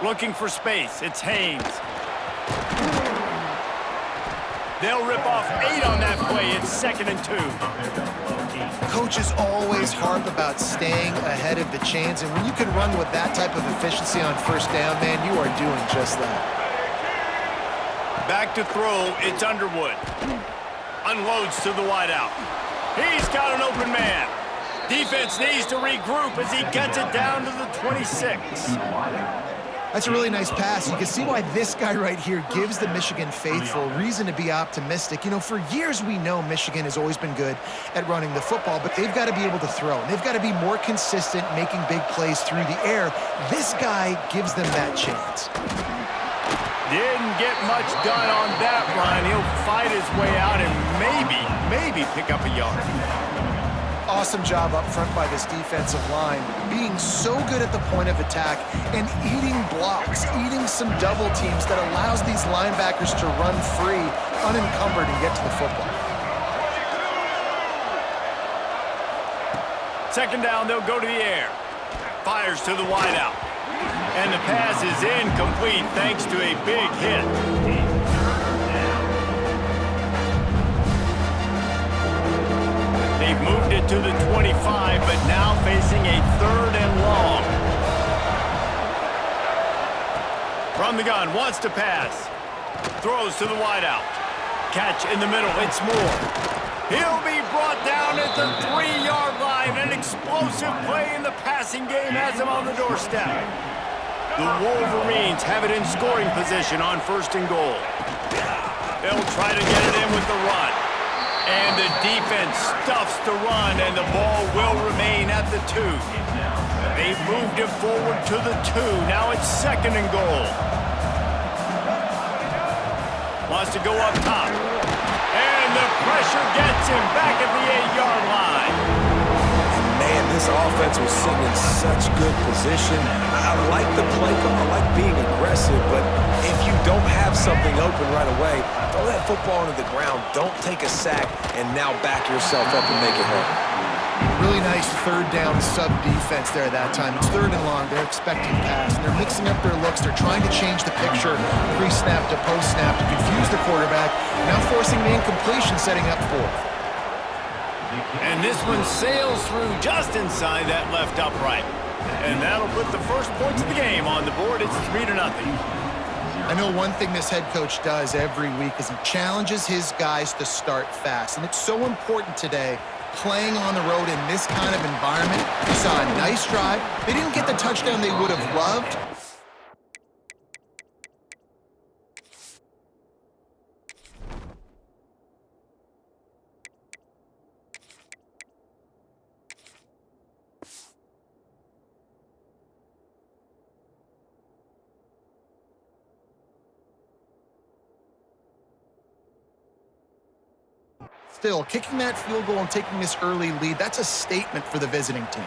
Looking for space. It's Haynes. They'll rip off 8 on that play. It's 2nd and 2. Coaches always harp about staying ahead of the chains, and when you can run with that type of efficiency on first down, man, you are doing just that. Back to throw. It's Underwood. Unloads to the wideout. He's got an open man. Defense needs to regroup as he gets it down to the 26. That's a really nice pass. You can see why this guy right here gives the Michigan faithful reason to be optimistic. You know, for years we know Michigan has always been good at running the football, but they've got to be able to throw. And they've got to be more consistent making big plays through the air. This guy gives them that chance. Didn't get much done on that run. He'll fight his way out and maybe pick up a yard. Awesome job up front by this defensive line, being so good at the point of attack and eating blocks, eating some double teams that allows these linebackers to run free, unencumbered, and get to the football. 2nd down, they'll go to the air. Fires to the wideout. And the pass is incomplete thanks to a big hit. They've moved it to the 25, but now facing a 3rd and long. From the gun, wants to pass. Throws to the wideout. Catch in the middle, it's Moore. He'll be brought down at the 3-yard line. An explosive play in the passing game has him on the doorstep. The Wolverines have it in scoring position on 1st and goal. They'll try to get it in with the run. And the defense stuffs the run, and the ball will remain at the 2. They've moved it forward to the 2. Now it's 2nd and goal. Wants to go up top. And the pressure gets him back at the 8-yard line. Man, this offense was sitting in such good position. I like the play call. I like being aggressive, but if you don't have something open right away, throw that football into the ground. Don't take a sack and now back yourself up and make it hurt. Really nice 3rd down sub-defense there that time. It's 3rd and long. They're expecting pass, and they're mixing up their looks. They're trying to change the picture pre-snap to post-snap to confuse the quarterback, now forcing the incompletion, setting up 4th. And this one sails through just inside that left upright. And that'll put the first points of the game on the board. It's 3-0. I know one thing this head coach does every week is he challenges his guys to start fast. And it's so important today, playing on the road in this kind of environment. You saw a nice drive. They didn't get the touchdown they would have loved. Still, kicking that field goal and taking this early lead, that's a statement for the visiting team.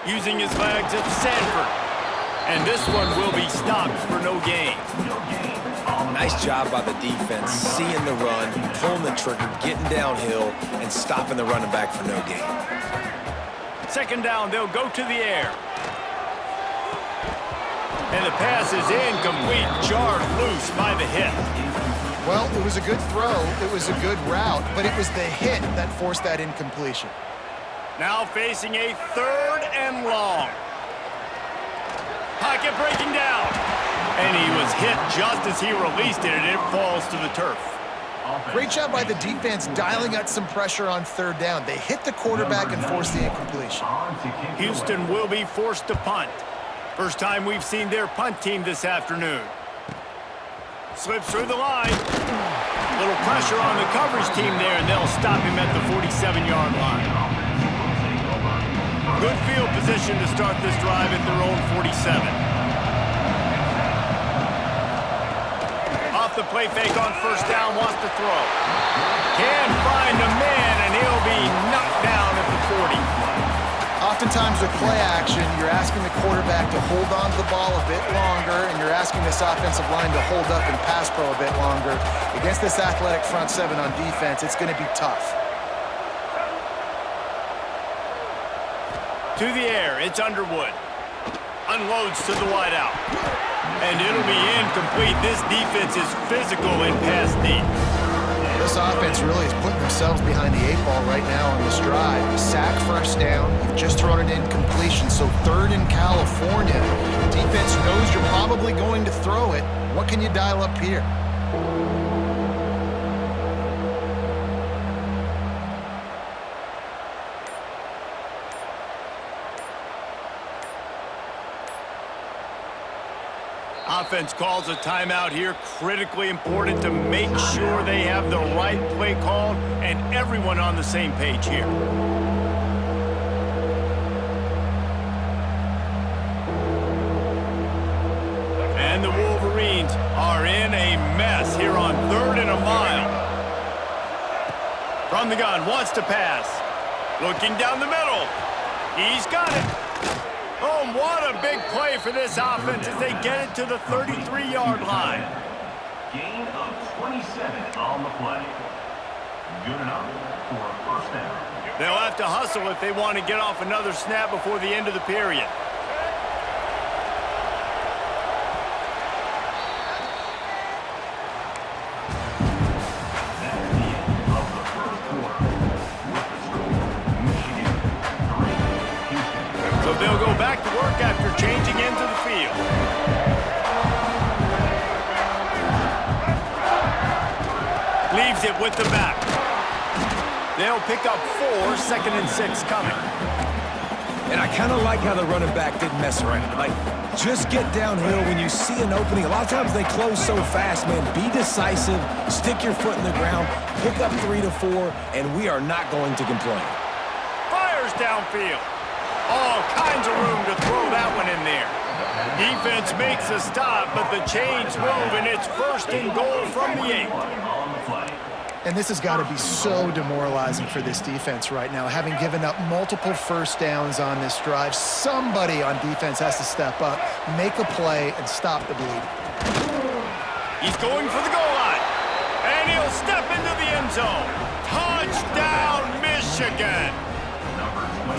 Using his legs, it's Sanford. And this one will be stopped for no gain. Nice job by the defense, seeing the run, pulling the trigger, getting downhill, and stopping the running back for no gain. 2nd down, they'll go to the air. And the pass is incomplete, jarred loose by the hit. Well, it was a good throw, it was a good route, but it was the hit that forced that incompletion. Now facing a 3rd and long. Pocket breaking down. And he was hit just as he released it, and it falls to the turf. Great job by the defense dialing out some pressure on 3rd down. They hit the quarterback and forced the incompletion. Houston will be forced to punt. First time we've seen their punt team this afternoon. Slips through the line. Little pressure on the coverage team there, and they'll stop him at the 47-yard line. Good field position to start this drive at their own 47. Off the play fake on 1st down, wants to throw. Can find a man, and he'll be knocked down at the 40. Oftentimes with play action, you're asking the quarterback to hold on to the ball a bit longer, and you're asking this offensive line to hold up and pass pro a bit longer. Against this athletic front 7 on defense, it's going to be tough. To the air, it's Underwood. Unloads to the wideout. And it'll be incomplete. This defense is physical in pass deep. This offense really is putting themselves behind the 8-ball right now on this drive. Sack, first down. You've just thrown it in completion, so third in California. Defense knows you're probably going to throw it. What can you dial up here? Offense calls a timeout here. Critically important to make sure they have the right play called and everyone on the same page here. And the Wolverines are in a mess here on 3rd and a mile. From the gun, wants to pass. Looking down the middle. He's got it. Oh, what a big play for this offense as they get it to the 33-yard line. Gain of 27 on the play. Good enough for a first down. They'll have to hustle if they want to get off another snap before the end of the period. That's the end of the first quarter. With the score, Michigan 3, Houston. So they'll go back to work after changing into the field. Leaves it with the back. They'll pick up 4, 2nd and 6 coming. And I kind of like how the running back didn't mess around. Like, just get downhill when you see an opening. A lot of times they close so fast, man. Be decisive, stick your foot in the ground, pick up 3 to 4, and we are not going to complain. Fires downfield. All kinds of room to throw that one in there. Defense makes a stop, but the chains move, and it's 1st and goal from the 8. On the play. And this has got to be so demoralizing for this defense right now. Having given up multiple first downs on this drive, somebody on defense has to step up, make a play, and stop the bleeding. He's going for the goal line, and he'll step into the end zone. Touchdown, Michigan!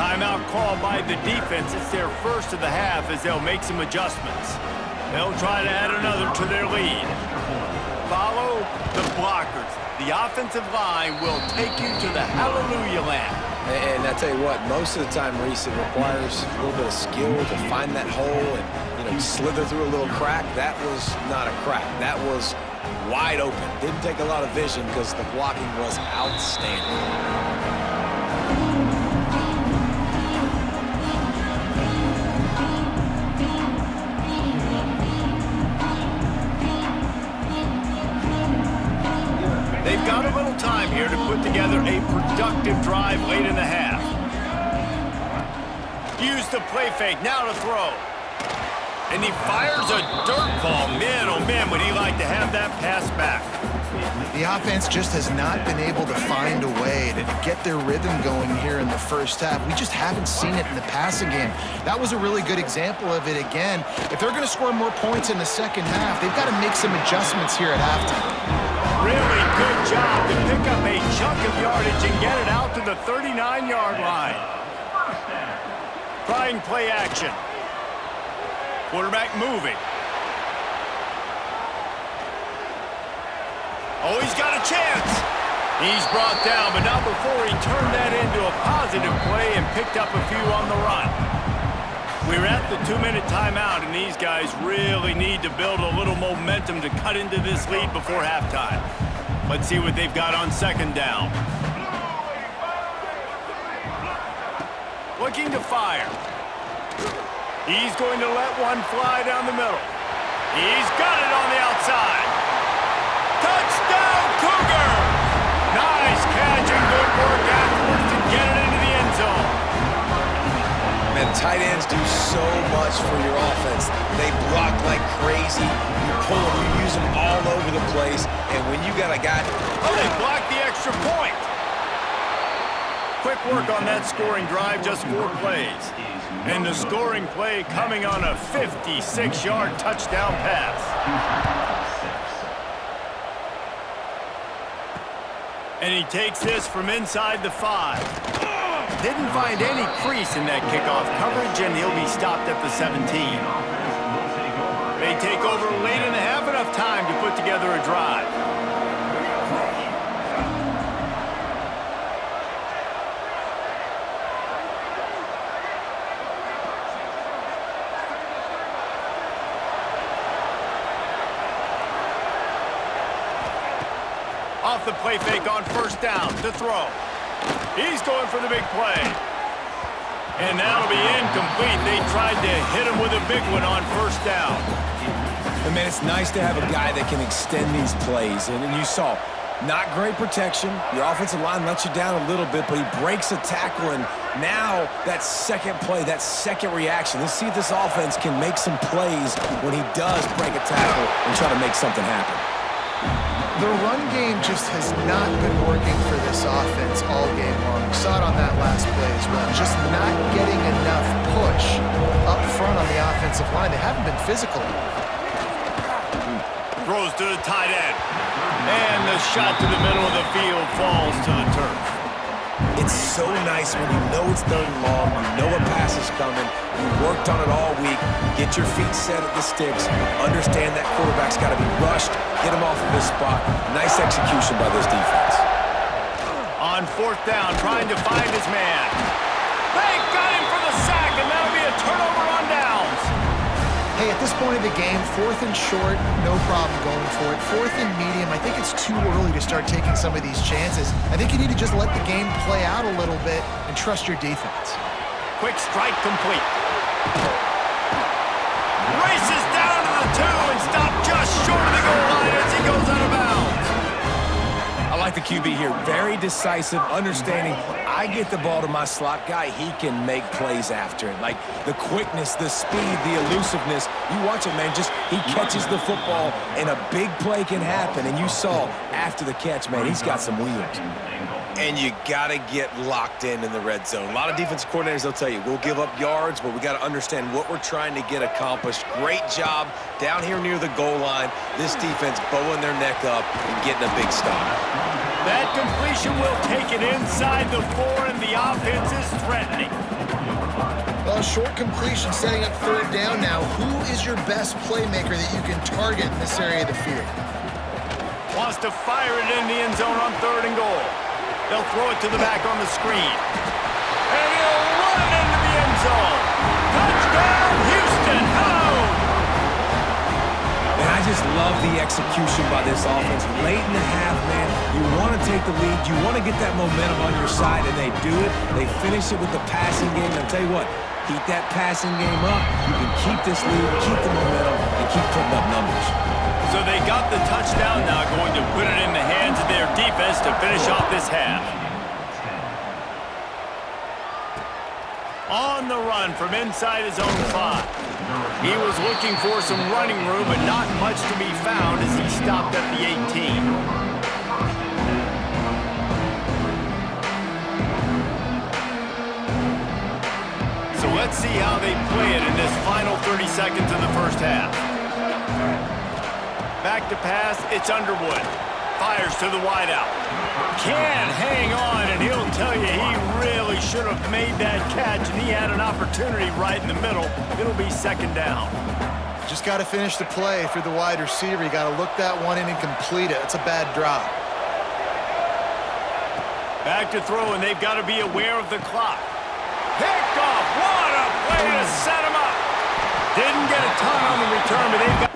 Timeout called by the defense. It's their first of the half as they'll make some adjustments. They'll try to add another to their lead. Follow the blockers. The offensive line will take you to the hallelujah land. And I tell you what, most of the time, Reese, it requires a little bit of skill to find that hole and, slither through a little crack. That was not a crack. That was wide open. Didn't take a lot of vision because the blocking was outstanding. They've got a little time here to put together a productive drive late in the half. Use the play fake, now to throw. And he fires a dirt ball. Man, oh man, would he like to have that pass back. The offense just has not been able to find a way to get their rhythm going here in the first half. We just haven't seen it in the passing game. That was a really good example of it again. If they're going to score more points in the second half, they've got to make some adjustments here at halftime. Really good job to pick up a chunk of yardage and get it out to the 39-yard line. Trying play action. Quarterback moving. Oh, he's got a chance. He's brought down, but not before he turned that into a positive play and picked up a few on the run. We're at the 2-minute timeout, and these guys really need to build a little momentum to cut into this lead before halftime. Let's see what they've got on 2nd down. Looking to fire. He's going to let one fly down the middle. He's got it on the outside. Touchdown, Cougar! Nice catch and good work afterwards to get it into the end zone. Man, tight ends do so much for your offense. They block like crazy. You pull them, you use them all over the place. And when you got a guy... Oh, they blocked the extra point. Quick work on that scoring drive, just 4 plays. And the scoring play coming on a 56-yard touchdown pass. And he takes this from inside the 5. Didn't find any crease in that kickoff coverage, and he'll be stopped at the 17. They take over late and have enough time to put together a drive. Off the play fake on first down to throw. He's going for the big play. And that'll be incomplete. They tried to hit him with a big one on first down. And man, it's nice to have a guy that can extend these plays. And you saw, not great protection. Your offensive line lets you down a little bit, but he breaks a tackle. And now that second play, that second reaction, let's see if this offense can make some plays when he does break a tackle and try to make something happen. The run game just has not been working for this offense all game long. We saw it on that last play as well. Just not getting enough push up front on the offensive line. They haven't been physical. Throws to the tight end. And the shot to the middle of the field falls to the turf. It's so nice when you know it's third and long, you know a pass is coming, you worked on it all week, get your feet set at the sticks, understand that quarterback's got to be rushed, get him off of his spot. Nice execution by this defense. On fourth down, trying to find his man. They got him for the sack, and that'll be a turnover on downs. Hey, at this point of the game, fourth and short, no problem going for it. Fourth and medium, I think it's too early to start taking some of these chances. I think you need to just let the game play out a little bit and trust your defense. Quick strike complete. Races down to the 2 and stopped just short of the goal line as he goes out of bounds. I like the QB here. Very decisive, understanding I get the ball to my slot guy, he can make plays after it. Like the quickness, the speed, the elusiveness. You watch it, man, just he catches the football and a big play can happen. And you saw after the catch, man, he's got some wheels. And you got to get locked in the red zone. A lot of defensive coordinators, they'll tell you, we'll give up yards, but we got to understand what we're trying to get accomplished. Great job down here near the goal line. This defense bowing their neck up and getting a big stop. That completion will take it inside the 4, and the offense is threatening. Well, short completion setting up third down now. Who is your best playmaker that you can target in this area of the field? Wants to fire it in the end zone on third and goal. They'll throw it to the back on the screen. And he'll run into the end zone. Touchdown, Houston! Hello! And I just love the execution by this offense. Late in the half, man, you want to take the lead. You want to get that momentum on your side, and they do it. They finish it with the passing game. And I'll tell you what, keep that passing game up. You can keep this lead, keep the momentum, and keep putting up numbers. So they got the touchdown, now going to put it in the hands of their defense to finish off this half. On the run from inside his own 5. He was looking for some running room, but not much to be found as he stopped at the 18. So let's see how they play it in this final 30 seconds of the first half. Back to pass, it's Underwood. Fires to the wideout. Can hang on, and he'll tell you he really should have made that catch, and he had an opportunity right in the middle. It'll be second down. Just got to finish the play for the wide receiver. You got to look that one in and complete it. It's a bad drop. Back to throw, and they've got to be aware of the clock. Picked off. What a play to set him up. Didn't get a ton on the return, but they've got